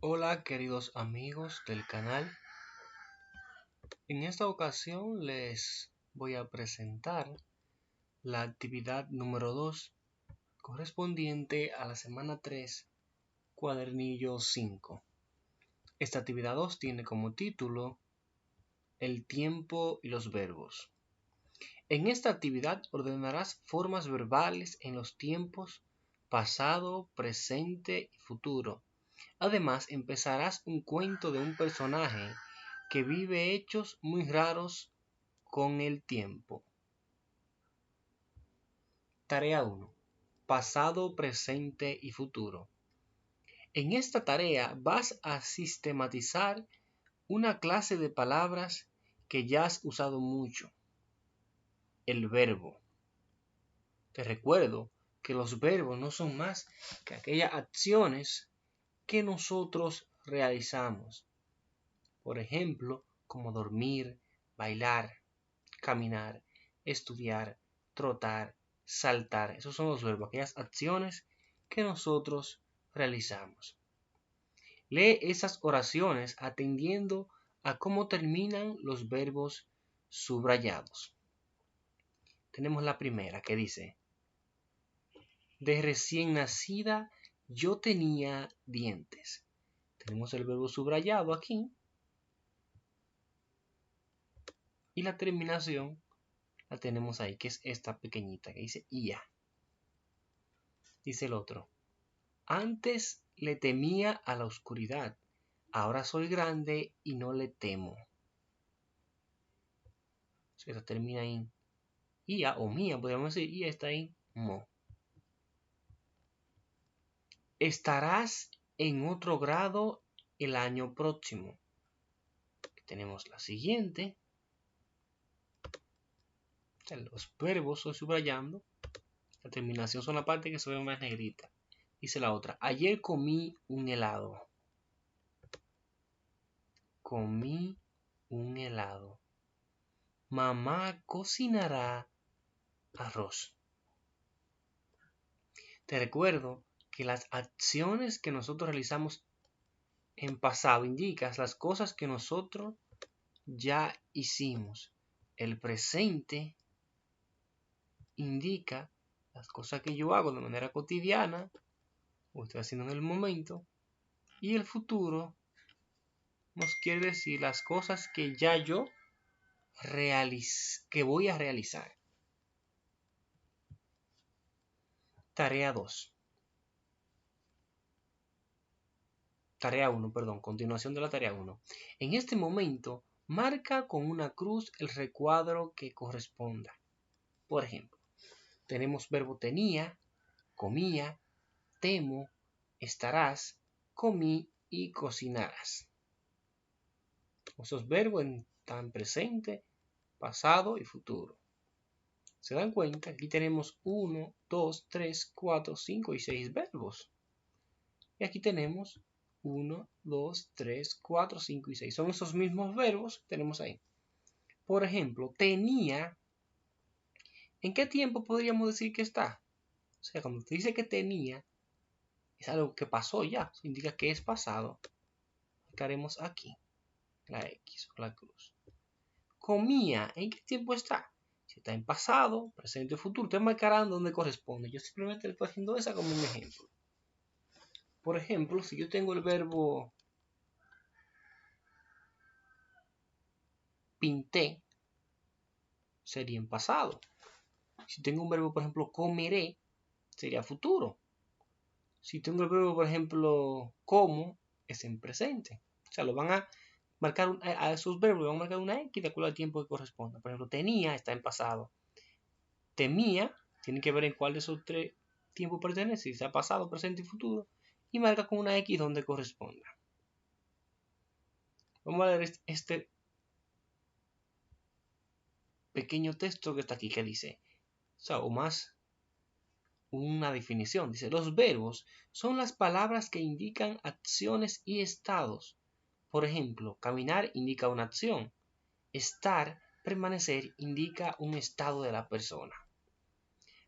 Hola queridos amigos del canal, en esta ocasión les voy a presentar la actividad número 2 correspondiente a la semana 3, cuadernillo 5. Esta actividad 2 tiene como título el tiempo y los verbos. En esta actividad ordenarás formas verbales en los tiempos pasado, presente y futuro. Además, empezarás un cuento de un personaje que vive hechos muy raros con el tiempo. Tarea 1. Pasado, presente y futuro. En esta tarea vas a sistematizar una clase de palabras que ya has usado mucho. El verbo. Te recuerdo que los verbos no son más que aquellas acciones que nosotros realizamos. Por ejemplo, como dormir, bailar, caminar, estudiar, trotar, saltar. Esos son los verbos, aquellas acciones que nosotros realizamos. Lee esas oraciones atendiendo a cómo terminan los verbos subrayados. Tenemos la primera que dice: de recién nacida yo tenía dientes. Tenemos el verbo subrayado aquí. Y la terminación la tenemos ahí, que es esta pequeñita, que dice IA. Dice el otro: antes le temía a la oscuridad, ahora soy grande y no le temo. Esta termina en IA o mía, podríamos decir, y está en mo. Estarás en otro grado el año próximo. Tenemos la siguiente. Los verbos estoy subrayando. La terminación son la parte que se ve más negrita. Dice la otra: ayer comí un helado. Comí un helado. Mamá cocinará arroz. Te recuerdo que las acciones que nosotros realizamos en pasado indican las cosas que nosotros ya hicimos. El presente indica las cosas que yo hago de manera cotidiana o estoy haciendo en el momento. Y el futuro nos quiere decir las cosas que ya yo que voy a realizar. Tarea 2. Tarea 1, perdón, continuación de la tarea 1. En este momento, marca con una cruz el recuadro que corresponda. Por ejemplo, tenemos verbo tenía, comía, temo, estarás, comí y cocinarás. Esos verbos están presente, pasado y futuro. ¿Se dan cuenta? Aquí tenemos 1, 2, 3, 4, 5 y 6 verbos. Y aquí tenemos 1, 2, 3, 4, 5 y 6. Son esos mismos verbos que tenemos ahí. Por ejemplo, tenía. ¿En qué tiempo podríamos decir que está? O sea, cuando te dice que tenía, es algo que pasó ya. Eso indica que es pasado. Marcaremos aquí la X o la cruz. Comía. ¿En qué tiempo está? Si está en pasado, presente o futuro, ustedes marcarán donde corresponde. Yo simplemente le estoy haciendo esa como un ejemplo. Por ejemplo, si yo tengo el verbo pinté, sería en pasado. Si tengo un verbo, por ejemplo, comeré, sería futuro. Si tengo el verbo, por ejemplo, como, es en presente. O sea, lo van a marcar a esos verbos, le van a marcar una X de acuerdo al tiempo que corresponda. Por ejemplo, tenía está en pasado. Temía tiene que ver en cuál de esos tres tiempos pertenece, si sea pasado, presente y futuro. Y marca con una X donde corresponda. Vamos a leer este pequeño texto que está aquí, que dice, o más una definición. Dice: los verbos son las palabras que indican acciones y estados. Por ejemplo, caminar indica una acción. Estar, permanecer, indica un estado de la persona.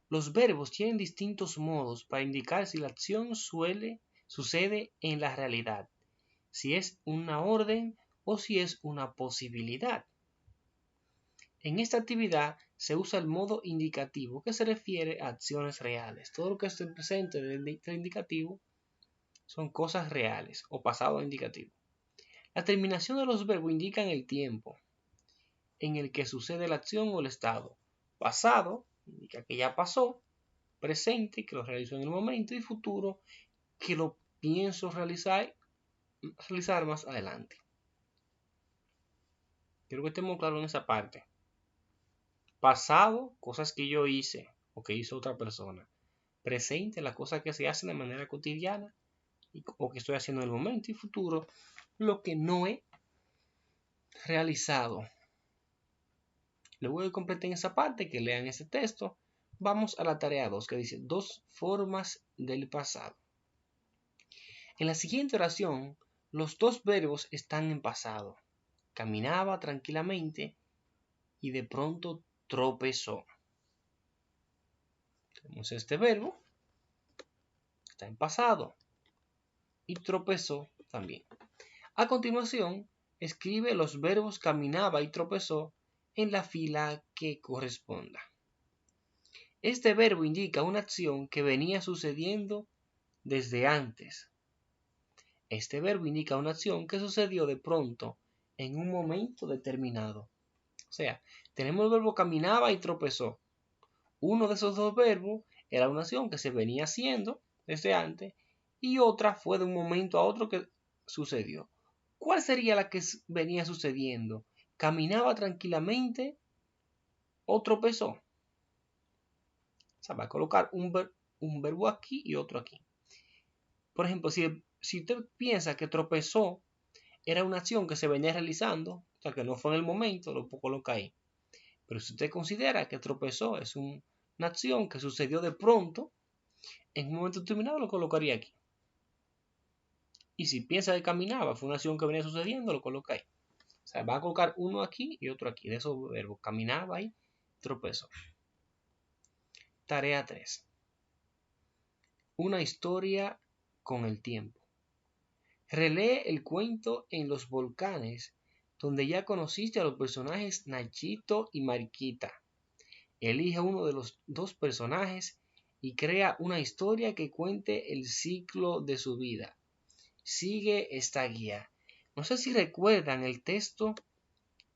Los verbos tienen distintos modos para indicar si la acción sucede en la realidad si es una orden o si es una posibilidad. En esta actividad se usa el modo indicativo que se refiere a acciones reales. Todo lo que esté presente del indicativo son cosas reales o pasado indicativo. La terminación de los verbos indican el tiempo en el que sucede la acción o el estado. Pasado indica que ya pasó, presente que lo realizo en el momento y futuro que lo pienso realizar más adelante. Quiero que estemos claros en esa parte. Pasado, cosas que yo hice o que hizo otra persona. Presente, las cosas que se hacen de manera cotidiana o que estoy haciendo en el momento. Y futuro, lo que no he realizado. Luego de completar esa parte, que lean ese texto, vamos a la tarea 2, que dice 2 formas del pasado. En la siguiente oración, los dos verbos están en pasado. Caminaba tranquilamente y de pronto tropezó. Tenemos este verbo, está en pasado, y tropezó también. A continuación, escribe los verbos caminaba y tropezó en la fila que corresponda. Este verbo indica una acción que venía sucediendo desde antes. Este verbo indica una acción que sucedió de pronto en un momento determinado. O sea, tenemos el verbo caminaba y tropezó. Uno de esos dos verbos era una acción que se venía haciendo desde antes y otra fue de un momento a otro que sucedió. ¿Cuál sería la que venía sucediendo? ¿Caminaba tranquilamente o tropezó? O sea, va a colocar un verbo aquí y otro aquí. Por ejemplo, si usted piensa que tropezó era una acción que se venía realizando, o sea, que no fue en el momento, lo coloca ahí. Pero si usted considera que tropezó es una acción que sucedió de pronto, en un momento determinado lo colocaría aquí. Y si piensa que caminaba, fue una acción que venía sucediendo, lo coloca ahí. O sea, va a colocar uno aquí y otro aquí. De esos verbos, caminaba y tropezó. Tarea 3. Una historia con el tiempo. Relee el cuento en los volcanes, donde ya conociste a los personajes Nachito y Mariquita. Elige uno de los dos personajes y crea una historia que cuente el ciclo de su vida. Sigue esta guía. No sé si recuerdan el texto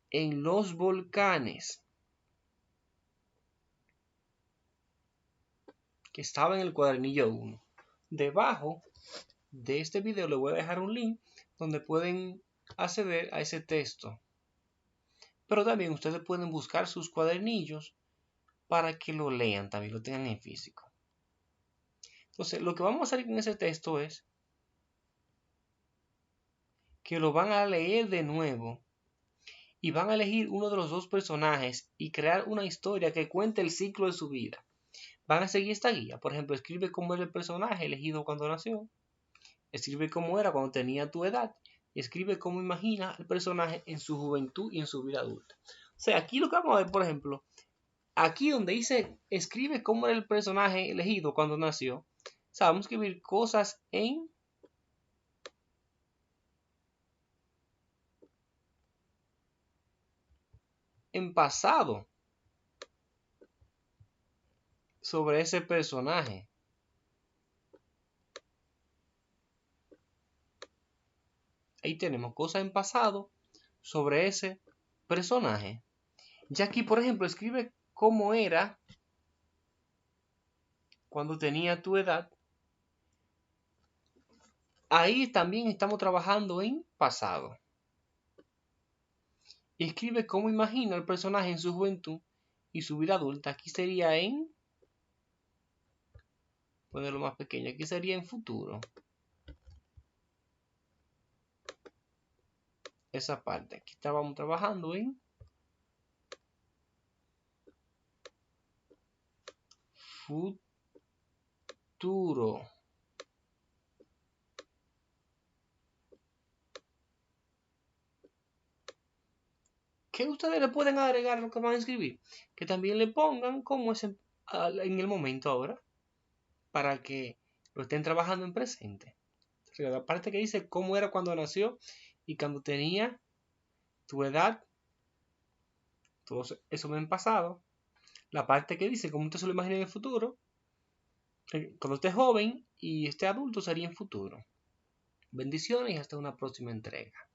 en los volcanes, que estaba en el cuadernillo 1. Debajo de este video les voy a dejar un link donde pueden acceder a ese texto. Pero también ustedes pueden buscar sus cuadernillos para que lo lean, también lo tengan en físico. Entonces, lo que vamos a hacer con ese texto es que lo van a leer de nuevo y van a elegir uno de los dos personajes y crear una historia que cuente el ciclo de su vida. Van a seguir esta guía. Por ejemplo, escribe cómo era el personaje elegido cuando nació, escribe cómo era cuando tenía tu edad y escribe cómo imagina el personaje en su juventud y en su vida adulta. O sea, aquí lo que vamos a ver, por ejemplo, aquí donde dice escribe cómo era el personaje elegido cuando nació, o sea, vamos a escribir cosas en pasado sobre ese personaje. Ahí tenemos cosas en pasado sobre ese personaje. Ya aquí, por ejemplo, escribe cómo era cuando tenía tu edad. Ahí también estamos trabajando en pasado. Escribe cómo imagina el personaje en su juventud y su vida adulta. Aquí sería en... ponerlo más pequeño. Aquí sería en futuro. Esa parte. Aquí estábamos trabajando en futuro. ¿Qué ustedes le pueden agregar a lo que van a escribir? Que también le pongan como es en el momento ahora, para que lo estén trabajando en presente. La parte que dice cómo era cuando nació y cuando tenía tu edad, todo eso va en pasado. La parte que dice cómo usted se lo imagina en el futuro, cuando esté joven y esté adulto sería en futuro. Bendiciones y hasta una próxima entrega.